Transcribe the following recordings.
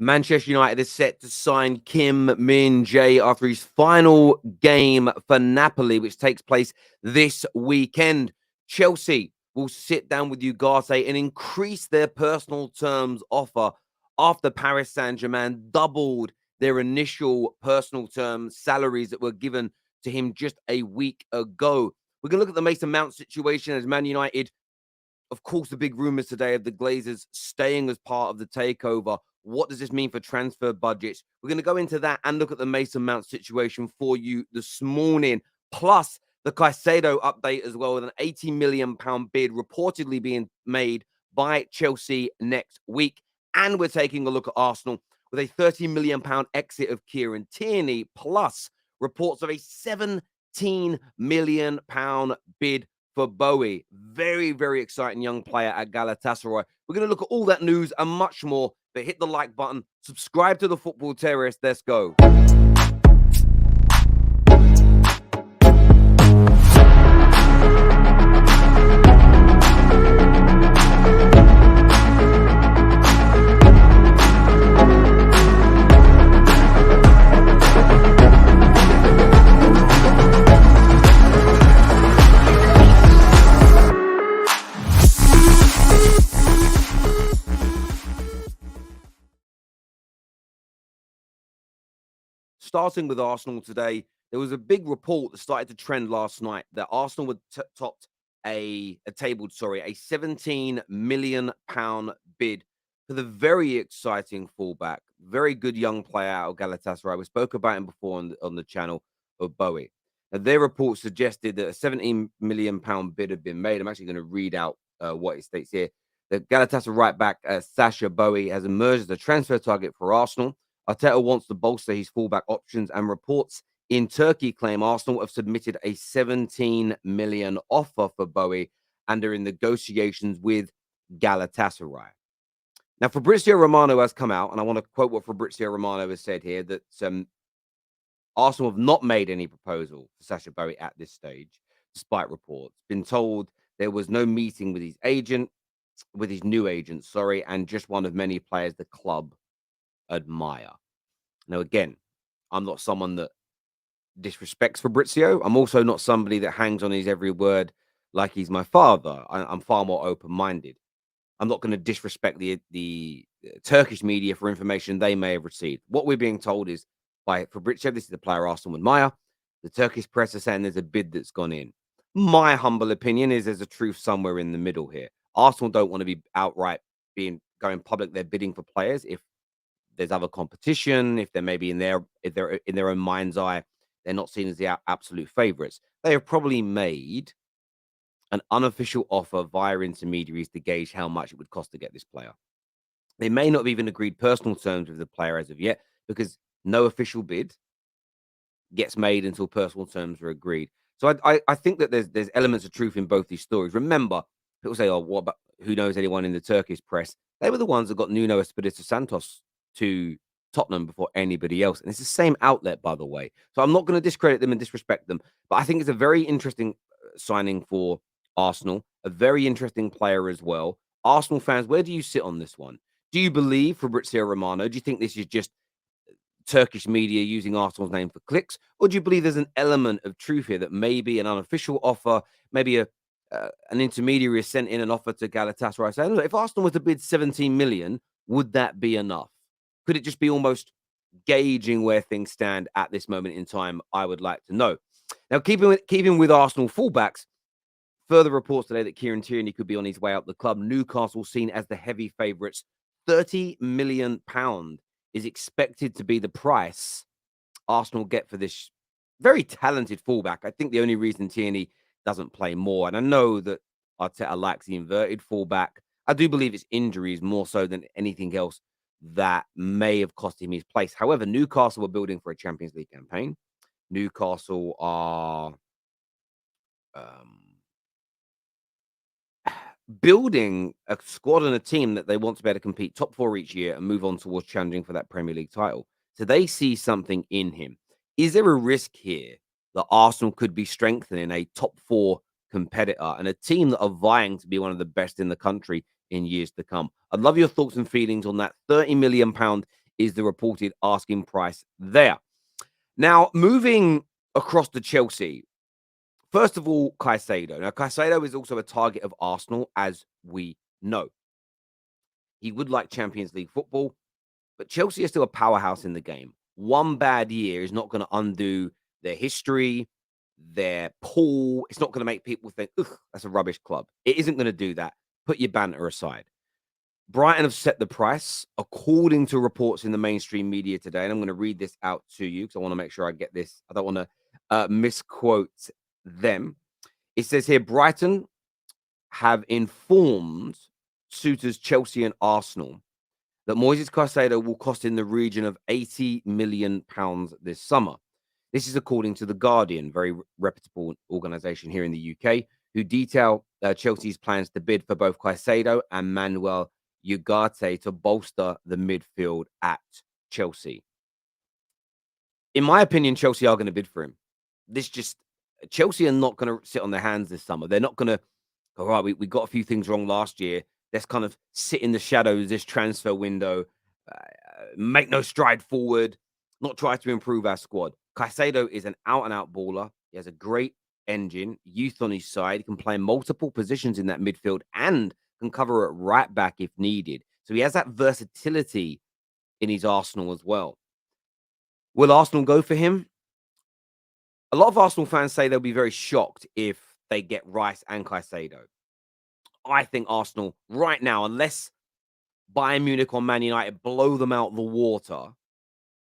Manchester United is set to sign Min Jae after his final game for Napoli, which takes place this weekend. Chelsea will sit down with Ugarte and increase their personal terms offer after Paris Saint-Germain doubled their initial personal term salaries that were given to him just a week ago. We're going to look at the Mason Mount situation as Man United, of course, the big rumors today of the Glazers staying as part of the takeover. What does this mean for transfer budgets? We're going to go into that and look at the Mason Mount situation for you this morning. Plus, the Caicedo update as well, with an £80 million bid reportedly being made by Chelsea next week. And we're taking a look at Arsenal with a £30 million exit of Kieran Tierney, plus reports of a £17 million bid for Boey. Very, very exciting young player at Galatasaray. We're going to look at all that news and much more, but hit the like button, subscribe to the Football Terrace. Let's go. Starting with Arsenal today, there was a big report that started to trend last night that Arsenal had topped tabled a £17 million bid for the very exciting fullback, very good young player out of Galatasaray. We spoke about him before on the channel of Boey. Now, their report suggested that a £17 million bid had been made. I'm actually going to read out what it states here. The Galatasaray right back, Sasha Boey, has emerged as a transfer target for Arsenal. Arteta wants to bolster his fullback options, and reports in Turkey claim Arsenal have submitted a 17 million offer for Boey and are in negotiations with Galatasaray. Now, Fabrizio Romano has come out, and I want to quote what Fabrizio Romano has said here, that Arsenal have not made any proposal for Sasha Boey at this stage, despite reports. Been told there was no meeting with his new agent, and just one of many players the club admire. Now, again, I'm not someone that disrespects Fabrizio. I'm also not somebody that hangs on his every word like he's my father. I'm far more open-minded. I'm not going to disrespect the Turkish media for information they may have received. What we're being told is by Fabrizio, this is the player Arsenal admire. The Turkish press are saying there's a bid that's gone in. My humble opinion is there's a truth somewhere in the middle here. Arsenal don't want to be outright going public. They're bidding for players if there's other competition, if they're maybe in their own mind's eye, they're not seen as the absolute favorites. They have probably made an unofficial offer via intermediaries to gauge how much it would cost to get this player. They may not have even agreed personal terms with the player as of yet, because no official bid gets made until personal terms are agreed. So I think that there's elements of truth in both these stories. Remember, people say, "Oh, what about who knows anyone in the Turkish press?" They were the ones that got Nuno Espirito Santos to Tottenham before anybody else. And it's the same outlet, by the way. So I'm not going to discredit them and disrespect them. But I think it's a very interesting signing for Arsenal, a very interesting player as well. Arsenal fans, where do you sit on this one? Do you believe Fabrizio Romano? Do you think this is just Turkish media using Arsenal's name for clicks? Or do you believe there's an element of truth here that maybe an unofficial offer, maybe an intermediary has sent in an offer to Galatasaray saying, look, if Arsenal were to bid 17 million, would that be enough? Could it just be almost gauging where things stand at this moment in time? I would like to know. Now, keeping with Arsenal fullbacks, further reports today that Kieran Tierney could be on his way out the club. Newcastle seen as the heavy favourites. £30 million is expected to be the price Arsenal get for this very talented fullback. I think the only reason Tierney doesn't play more, and I know that Arteta likes the inverted fullback, I do believe it's injuries more so than anything else that may have cost him his place. However, Newcastle are building for a Champions League campaign. Newcastle are building a squad and a team that they want to be able to compete top four each year and move on towards challenging for that Premier League title. So they see something in him. Is there a risk here that Arsenal could be strengthening a top four competitor and a team that are vying to be one of the best in the country in years to come? I'd love your thoughts and feelings on that £30 million is the reported asking price there. Now, moving across to Chelsea, first of all, Caicedo. Now, Caicedo is also a target of Arsenal, as we know. He would like Champions League football, but Chelsea is still a powerhouse in the game. One bad year is not going to undo their history, their pool. It's not going to make people think, ugh, that's a rubbish club. It isn't going to do that. Put your banter aside. Brighton have set the price according to reports in the mainstream media today. And I'm going to read this out to you because I want to make sure I get this. I don't want to misquote them. It says here Brighton have informed suitors Chelsea and Arsenal that Moises Caicedo will cost in the region of £80 million this summer. This is according to The Guardian, very reputable organization here in the UK, who detail Chelsea's plans to bid for both Caicedo and Manuel Ugarte to bolster the midfield at Chelsea. In my opinion, Chelsea are going to bid for him. Chelsea are not going to sit on their hands this summer. They're not going to go, all right, we got a few things wrong last year. Let's kind of sit in the shadows this transfer window, make no stride forward, not try to improve our squad. Caicedo is an out-and-out baller. He has a great engine, youth on his side. He can play multiple positions in that midfield and can cover at right back if needed. So he has that versatility in his Arsenal as well. Will Arsenal go for him? A lot of Arsenal fans say they'll be very shocked if they get Rice and Caicedo. I think Arsenal right now, unless Bayern Munich or Man United blow them out the water,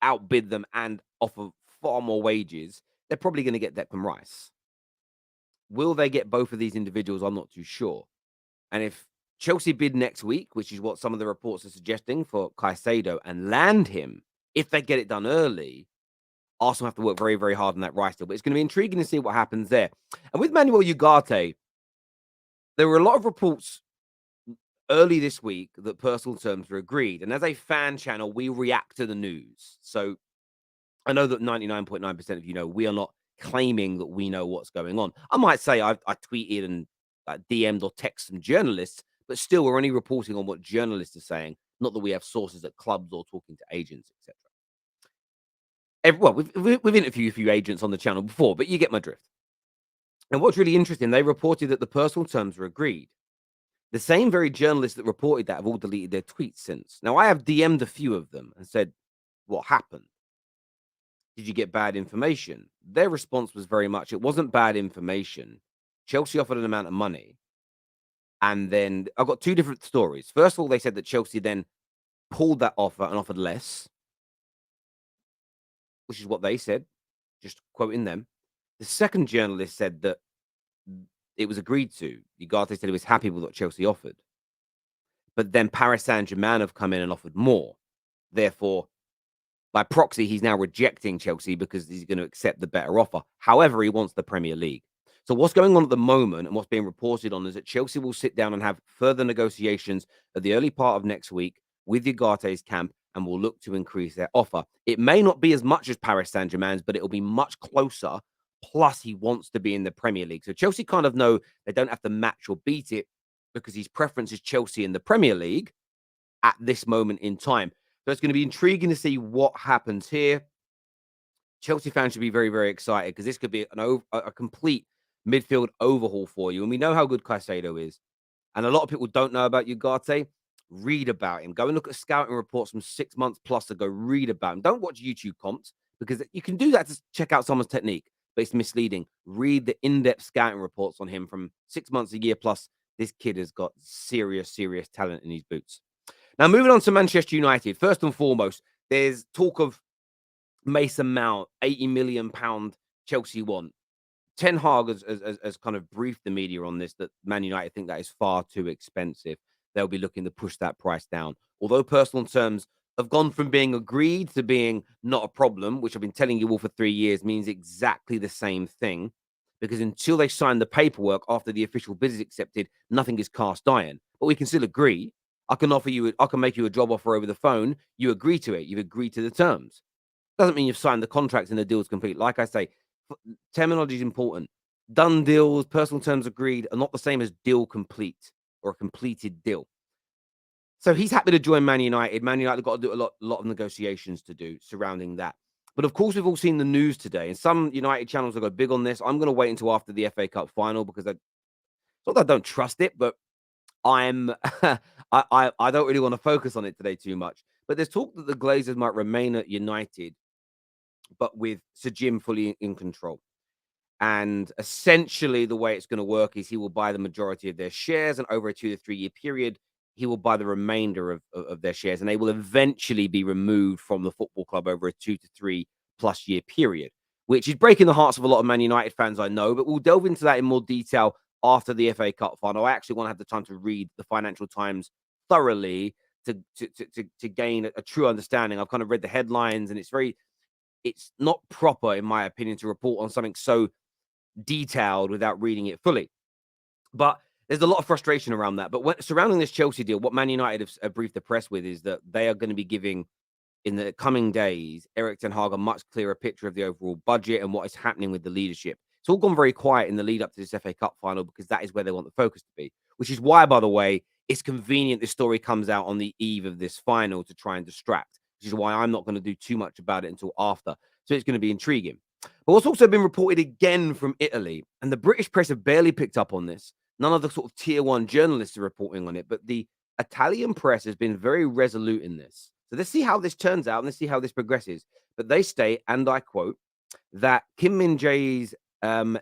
outbid them and offer far more wages, they're probably going to get Declan Rice. Will they get both of these individuals? I'm not too sure. And if Chelsea bid next week, which is what some of the reports are suggesting for Caicedo, and land him, if they get it done early, Arsenal have to work very, very hard on that Rice deal. But it's going to be intriguing to see what happens there. And with Manuel Ugarte, there were a lot of reports early this week that personal terms were agreed. And as a fan channel, we react to the news. So I know that 99.9% of you know we are not claiming that we know what's going on. I might say I tweeted and DM'd or texted some journalists, but still we're only reporting on what journalists are saying, not that we have sources at clubs or talking to agents, etc. Well, we've interviewed a few agents on the channel before, but you get my drift. And what's really interesting, they reported that the personal terms were agreed. The same very journalists that reported that have all deleted their tweets since. Now, I have DM'd a few of them and said, what happened? Did you get bad information? Their response was very much, it wasn't bad information. Chelsea offered an amount of money. And then I've got two different stories. First of all, they said that Chelsea then pulled that offer and offered less, which is what they said, just quoting them. The second journalist said that it was agreed to. Ugarte said he was happy with what Chelsea offered. But then Paris Saint-Germain have come in and offered more. Therefore, by proxy, he's now rejecting Chelsea because he's going to accept the better offer. However, he wants the Premier League. So what's going on at the moment and what's being reported on is that Chelsea will sit down and have further negotiations at the early part of next week with Ugarte's camp and will look to increase their offer. It may not be as much as Paris Saint-Germain's, but it'll be much closer. Plus, he wants to be in the Premier League. So Chelsea kind of know they don't have to match or beat it because his preference is Chelsea in the Premier League at this moment in time. So it's going to be intriguing to see what happens here. Chelsea fans should be very, very excited because this could be a complete midfield overhaul for you. And we know how good Caicedo is. And a lot of people don't know about Ugarte. Read about him. Go and look at scouting reports from 6 months plus ago. Read about him. Don't watch YouTube comps because you can do that to check out someone's technique, but it's misleading. Read the in-depth scouting reports on him from 6 months, a year plus. This kid has got serious, serious talent in his boots. Now, moving on to Manchester United. First and foremost, there's talk of Mason Mount, £80 million Chelsea want. Ten Hag has kind of briefed the media on this, that Man United think that is far too expensive. They'll be looking to push that price down. Although personal terms have gone from being agreed to being not a problem, which I've been telling you all for 3 years, means exactly the same thing. Because until they sign the paperwork after the official bid is accepted, nothing is cast iron. But we can still agree. I can make you a job offer over the phone. You agree to it. You've agreed to the terms. Doesn't mean you've signed the contract and the deal's complete. Like I say, terminology is important. Done deals, personal terms agreed are not the same as deal complete or a completed deal. So he's happy to join Man United. Man United got to do a lot of negotiations to do surrounding that. But of course, we've all seen the news today, and some United channels have got big on this. I'm going to wait until after the FA Cup final because not that I don't trust it, but I'm I don't really want to focus on it today too much. But there's talk that the Glazers might remain at United, but with Sir Jim fully in control. And essentially, the way it's going to work is he will buy the majority of their shares, and over a 2 to 3 year period, he will buy the remainder of their shares, and they will eventually be removed from the football club over a 2 to 3+ year period, which is breaking the hearts of a lot of Man United fans, I know. But we'll delve into that in more detail after the FA Cup final. I actually want to have the time to read the Financial Times thoroughly to gain a true understanding. I've kind of read the headlines, and it's not proper, in my opinion, to report on something so detailed without reading it fully. But there's a lot of frustration around that. But surrounding this Chelsea deal, what Man United have briefed the press with is that they are going to be giving, in the coming days, Eric Ten Hag a much clearer picture of the overall budget and what is happening with the leadership. It's all gone very quiet in the lead up to this FA Cup final because that is where they want the focus to be, which is why, by the way, it's convenient this story comes out on the eve of this final to try and distract, which is why I'm not going to do too much about it until after. So it's going to be intriguing. But what's also been reported again from Italy, and the British press have barely picked up on this. None of the sort of tier one journalists are reporting on it, but the Italian press has been very resolute in this. So let's see how this turns out and let's see how this progresses. But they state, and I quote, that Kim Min Jae's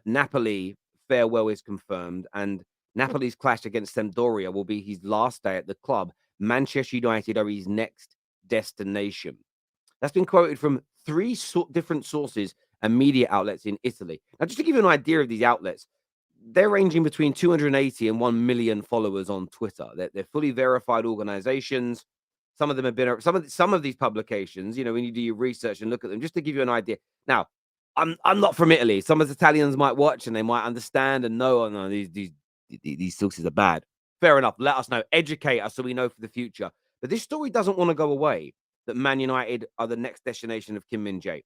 Napoli farewell is confirmed, and Napoli's clash against Sampdoria will be his last day at the club. Manchester United are his next destination. That's been quoted from three different sources and media outlets in Italy. Now, just to give you an idea of these outlets, they're ranging between 280 and 1 million followers on Twitter. They're fully verified organizations. Some of them have been some of these publications. When you do your research and look at them, just to give you an idea. Now, I'm not from Italy. Some of the Italians might watch and they might understand and know. Oh, no, these sources are bad. Fair enough. Let us know. Educate us so we know for the future. But this story doesn't want to go away. That Man United are the next destination of Kim Min Jae.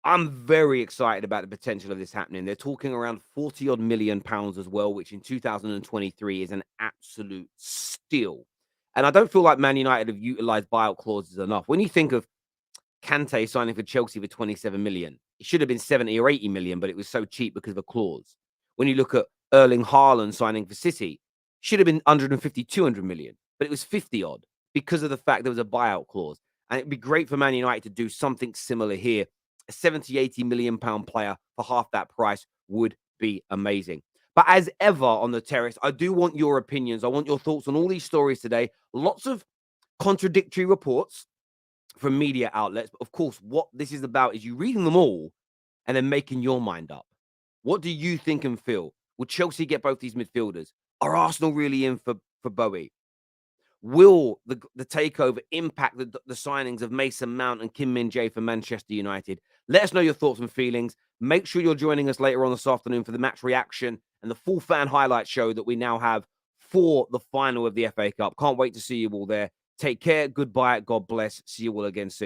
I'm very excited about the potential of this happening. They're talking around 40 odd million pounds as well, which in 2023 is an absolute steal. And I don't feel like Man United have utilized buyout clauses enough. When you think of Kante signing for Chelsea for 27 million, it should have been 70 or 80 million, but it was so cheap because of a clause. When you look at Erling Haaland signing for City, should have been 150, 200 million, but it was 50 odd because of the fact there was a buyout clause. And it'd be great for Man United to do something similar here. A 70, 80 million pound player for half that price would be amazing. But as ever on the Terrace, I do want your opinions. I want your thoughts on all these stories today. Lots of contradictory reports from media outlets. But of course, what this is about is you reading them all and then making your mind up. What do you think and feel? Will Chelsea get both these midfielders? Are Arsenal really in for Boey? Will the takeover impact the signings of Mason Mount and Kim Min Jae for Manchester United? Let us know your thoughts and feelings. Make sure you're joining us later on this afternoon for the match reaction and the full fan highlight show that we now have for the final of the FA Cup. Can't wait to see you all there. Take care. Goodbye. God bless. See you all again soon.